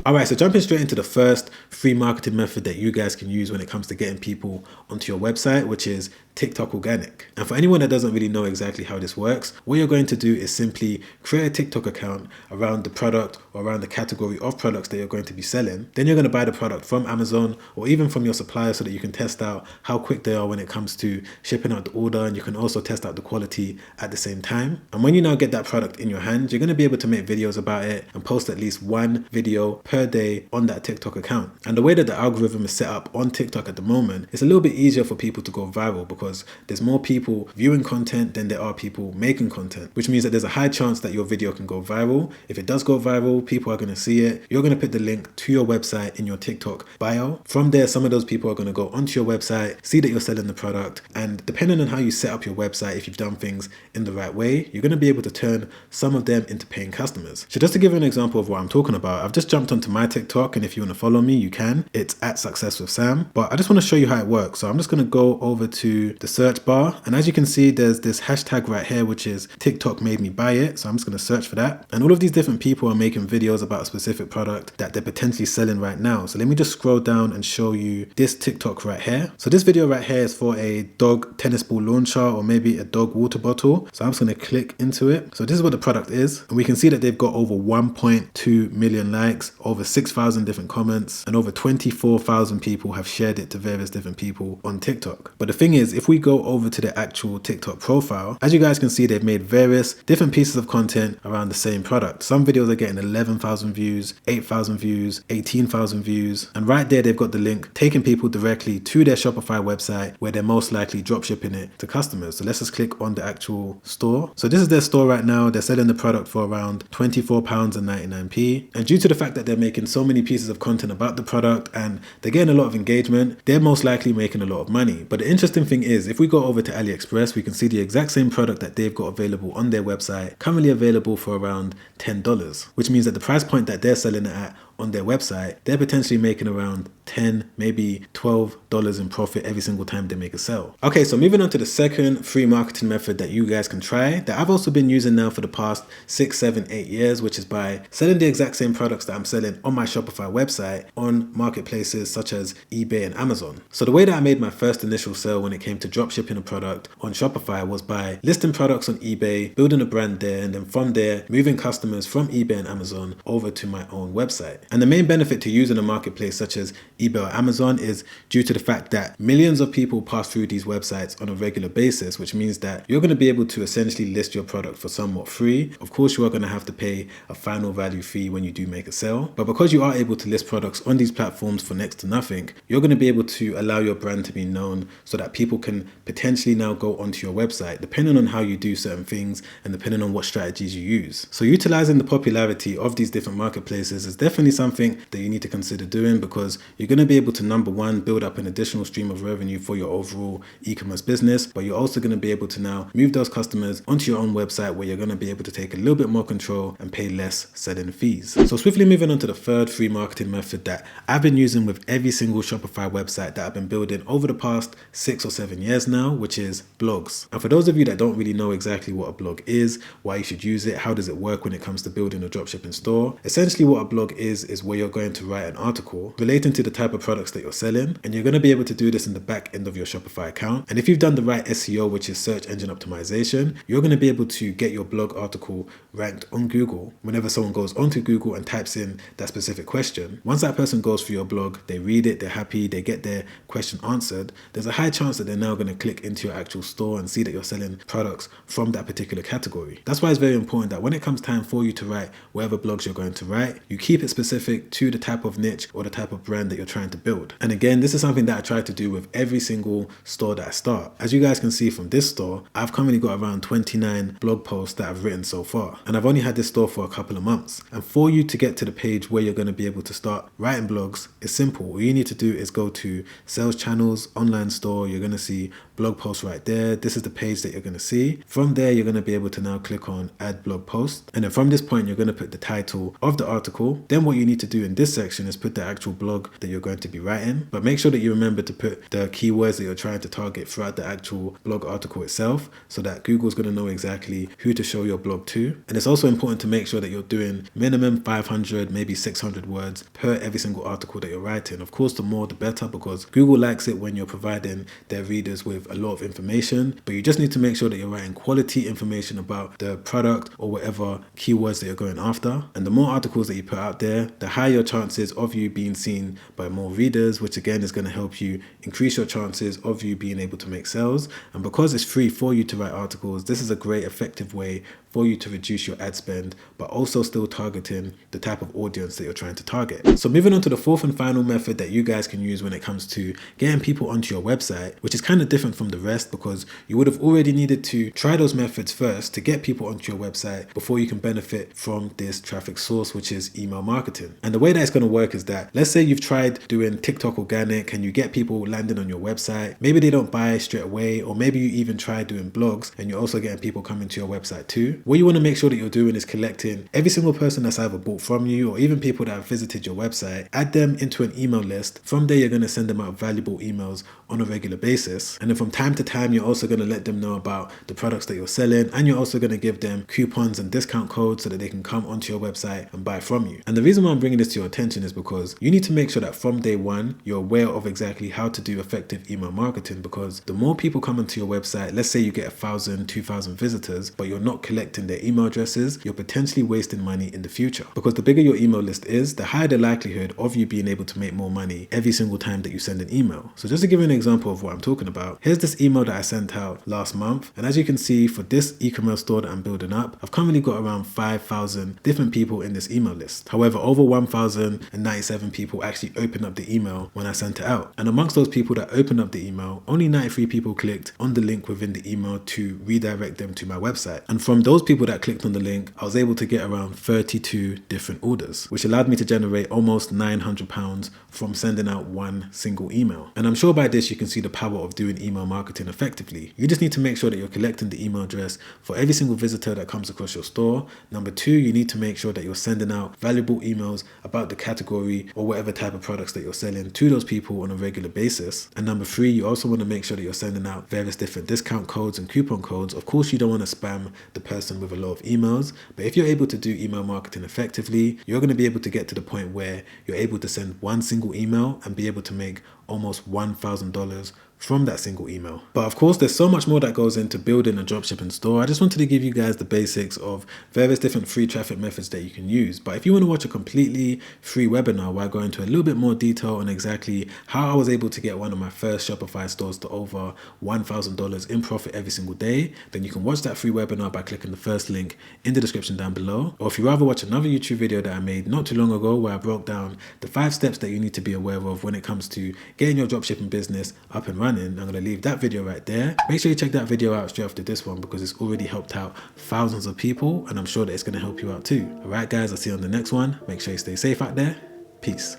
Alright, so jumping straight into the first free marketing method that you guys can use when it comes to getting people onto your website, which is TikTok organic. And for anyone that doesn't really know exactly how this works, what you're going to do is simply create a TikTok account around the product or around the category of products that you're going to be selling. Then you're going to buy the product from Amazon or even from your supplier so that you can test out how quick they are when it comes to shipping out the order, and you can also test out the quality at the same time. And when you now get that product in your hand, you're going to be able to make videos about it and post at least one video per day on that TikTok account. And the way that the algorithm is set up on TikTok at the moment, it's a little bit easier for people to go viral because there's more people viewing content than there are people making content, which means that there's a high chance that your video can go viral. If it does go viral, people are going to see it. You're going to put the link to your website in your TikTok bio. From there, some of those people are going to go onto your website, see that you're selling the product, and depending on how you set up your website, if you've done things in the right way, you're going to be able to turn some of them into paying customers. So just to give you an example of what I'm talking about, I've just jumped onto my TikTok, and if you want to follow me, you can. It's at Success with Sam. But I just want to show you how it works. So I'm just going to go over to the search bar, and as you can see, there's this hashtag right here, which is TikTok made me buy it. So I'm just going to search for that. And all of these different people are making videos about a specific product that they're potentially selling right now. So let me just scroll down and show you this TikTok right here. So this video right here is for a dog tennis ball launcher or maybe a dog water bottle. So I'm just going to click into it. So this is what the product is. And we can see that they've got over 1.2 million likes, over 6,000 different comments, and over 24,000 people have shared it to various different people on TikTok. But the thing is, if we go over to the actual TikTok profile, as you guys can see, they've made various different pieces of content around the same product. Some videos are getting 11,000 views, 8,000 views, 18,000 views. And right there, they've got the link taking people directly to their Shopify website where they're most likely drop shipping it to customers. So let's just click on the actual store. So this is their store right now. They're selling the product for around £24.99. And due to the fact that they're making so many pieces of content about the product and they're getting a lot of engagement, they're most likely making a lot of money. But the interesting thing is, if we go over to AliExpress, we can see the exact same product that they've got available on their website, currently available for around $10, which means that the price point that they're selling it at on their website, they're potentially making around $10, maybe $12 in profit every single time they make a sale. Okay, so moving on to the second free marketing method that you guys can try, that I've also been using now for the past 6, 7, 8 years, which is by selling the exact same products that I'm selling on my Shopify website on marketplaces such as eBay and Amazon. So the way that I made my first initial sale when it came to drop shipping a product on Shopify was by listing products on eBay, building a brand there, and then from there, moving customers from eBay and Amazon over to my own website. And the main benefit to using a marketplace such as eBay or Amazon is due to the fact that millions of people pass through these websites on a regular basis, which means that you're going to be able to essentially list your product for somewhat free. Of course, you are going to have to pay a final value fee when you do make a sale. But because you are able to list products on these platforms for next to nothing, you're going to be able to allow your brand to be known so that people can potentially now go onto your website, depending on how you do certain things and depending on what strategies you use. So utilizing the popularity of these different marketplaces is definitely something that you need to consider doing, because you're going to be able to, number one, build up an additional stream of revenue for your overall e-commerce business, but you're also going to be able to now move those customers onto your own website where you're going to be able to take a little bit more control and pay less selling fees. So swiftly moving on to the third free marketing method that I've been using with every single Shopify website that I've been building over the past 6 or 7 years now, which is blogs. And for those of you that don't really know exactly what a blog is, why you should use it, how does it work when it comes to building a dropshipping store, essentially what a blog is where you're going to write an article relating to the type of products that you're selling, and you're going to be able to do this in the back end of your Shopify account. And if you've done the right SEO, which is search engine optimization, you're going to be able to get your blog article ranked on Google whenever someone goes onto Google and types in that specific question. Once that person goes through your blog, they read it, they're happy, they get their question answered, there's a high chance that they're now going to click into your actual store and see that you're selling products from that particular category. That's why it's very important that when it comes time for you to write whatever blogs you're going to write, you keep it specific to the type of niche or the type of brand that you're trying to build. And again, this is something that I try to do with every single store that I start. As you guys can see from this store, I've currently got around 29 blog posts that I've written so far. And I've only had this store for a couple of months. And for you to get to the page where you're going to be able to start writing blogs, it's simple. All you need to do is go to sales channels, online store. You're going to see blog post right there. This is the page that you're going to see. From there, you're going to be able to now click on add blog post. And then from this point, you're going to put the title of the article. Then what you need to do in this section is put the actual blog that you're going to be writing. But make sure that you remember to put the keywords that you're trying to target throughout the actual blog article itself, so that Google's going to know exactly who to show your blog to. And it's also important to make sure that you're doing minimum 500, maybe 600 words per every single article that you're writing. Of course, the more the better, because Google likes it when you're providing their readers with a lot of information, but you just need to make sure that you're writing quality information about the product or whatever keywords that you're going after. And the more articles that you put out there, the higher your chances of you being seen by more readers, which again is going to help you increase your chances of you being able to make sales. And because it's free for you to write articles, this is a great effective way for you to reduce your ad spend, but also still targeting the type of audience that you're trying to target. So moving on to the fourth and final method that you guys can use when it comes to getting people onto your website, which is kind of different from the rest, because you would have already needed to try those methods first to get people onto your website before you can benefit from this traffic source, which is email marketing. And the way that it's going to work is that, let's say you've tried doing TikTok organic and you get people landing on your website. Maybe they don't buy straight away, or maybe you even try doing blogs and you're also getting people coming to your website too. What you want to make sure that you're doing is collecting every single person that's either bought from you or even people that have visited your website, add them into an email list. From there, you're going to send them out valuable emails on a regular basis. And then from time to time, you're also going to let them know about the products that you're selling, and you're also going to give them coupons and discount codes so that they can come onto your website and buy from you. And the reason why I'm bringing this to your attention is because you need to make sure that from day one, you're aware of exactly how to do effective email marketing, because the more people come onto your website, let's say you get 1,000, 2,000 visitors, but you're not collecting their email addresses, you're potentially wasting money in the future. Because the bigger your email list is, the higher the likelihood of you being able to make more money every single time that you send an email. So just to give you an example of what I'm talking about, here's this email that I sent out last month. And as you can see, for this e-commerce store that I'm building up, I've currently got around 5,000 different people in this email list. However, over 1,097 people actually opened up the email when I sent it out. And amongst those people that opened up the email, only 93 people clicked on the link within the email to redirect them to my website. And from those people that clicked on the link, I was able to get around 32 different orders, which allowed me to generate almost £900 from sending out one single email. And I'm sure by this you can see the power of doing email marketing effectively. You just need to make sure that you're collecting the email address for every single visitor that comes across your store. Number two, you need to make sure that you're sending out valuable emails about the category or whatever type of products that you're selling to those people on a regular basis. And number three, you also want to make sure that you're sending out various different discount codes and coupon codes. Of course, you don't want to spam the person with a lot of emails, but if you're able to do email marketing effectively, you're going to be able to get to the point where you're able to send one single email and be able to make almost $1,000 from that single email. But of course, there's so much more that goes into building a dropshipping store. I just wanted to give you guys the basics of various different free traffic methods that you can use. But if you want to watch a completely free webinar where I go into a little bit more detail on exactly how I was able to get one of my first Shopify stores to over $1,000 in profit every single day, then you can watch that free webinar by clicking the first link in the description down below. Or if you rather watch another YouTube video that I made not too long ago where I broke down the 5 steps that you need to be aware of when it comes to getting your dropshipping business up and running, I'm going to leave that video right there. Make sure you check that video out straight after this one, because it's already helped out thousands of people, and I'm sure that it's going to help you out too. Alright guys, I'll see you on the next one. Make sure you stay safe out there. Peace.